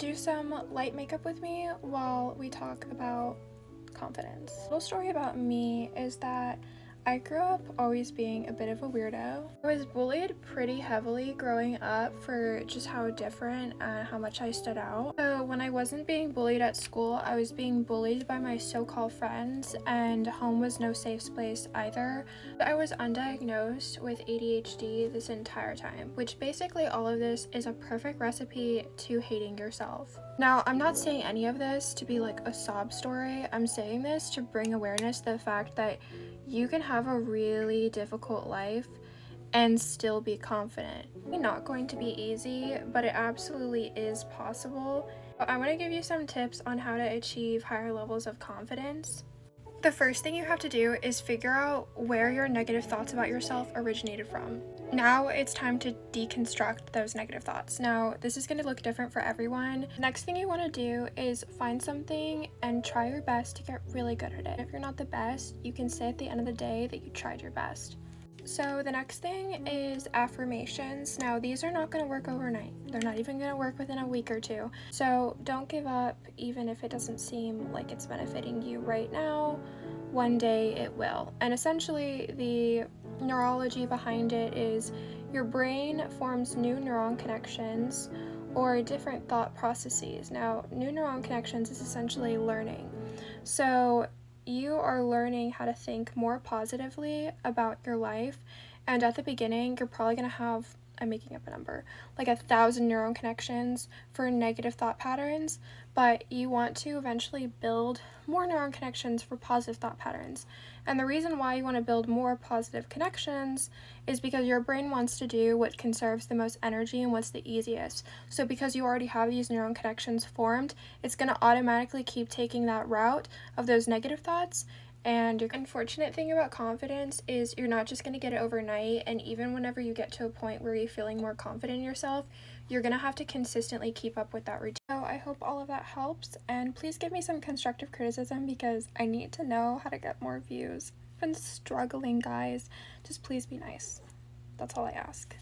do some light makeup with me while we talk about confidence. A little story about me is that I grew up always being a bit of a weirdo. I was bullied pretty heavily growing up for just how different and how much I stood out. So when I wasn't being bullied at school, I was being bullied by my so-called friends, and home was no safe place either. I was undiagnosed with ADHD this entire time, which basically all of this is a perfect recipe to hating yourself. Now, I'm not saying any of this to be like a sob story. I'm saying this to bring awareness to the fact that you can have a really difficult life and still be confident. It's not going to be easy, but it absolutely is possible. I want to give you some tips on how to achieve higher levels of confidence. The first thing you have to do is figure out where your negative thoughts about yourself originated from. Now it's time to deconstruct those negative thoughts. Now, this is going to look different for everyone. The next thing you want to do is find something and try your best to get really good at it. If you're not the best, you can say at the end of the day that you tried your best. So the next thing is affirmations. Now, these are not going to work overnight. They're not even going to work within a week or two. So don't give up, even if it doesn't seem like it's benefiting you right now. One day it will. And essentially, the neurology behind it is your brain forms new neuron connections or different thought processes. Now, new neuron connections is essentially learning. So you are learning how to think more positively about your life, and at the beginning you're probably going to have, I'm making up a number, like 1,000 neuron connections for negative thought patterns, but you want to eventually build more neuron connections for positive thought patterns. And the reason why you want to build more positive connections is because your brain wants to do what conserves the most energy and what's the easiest. So because you already have these neuron connections formed, it's going to automatically keep taking that route of those negative thoughts. And the unfortunate thing about confidence is you're not just going to get it overnight, and even whenever you get to a point where you're feeling more confident in yourself, you're going to have to consistently keep up with that routine. So I hope all of that helps, and please give me some constructive criticism because I need to know how to get more views. I've been struggling, guys. Just please be nice. That's all I ask.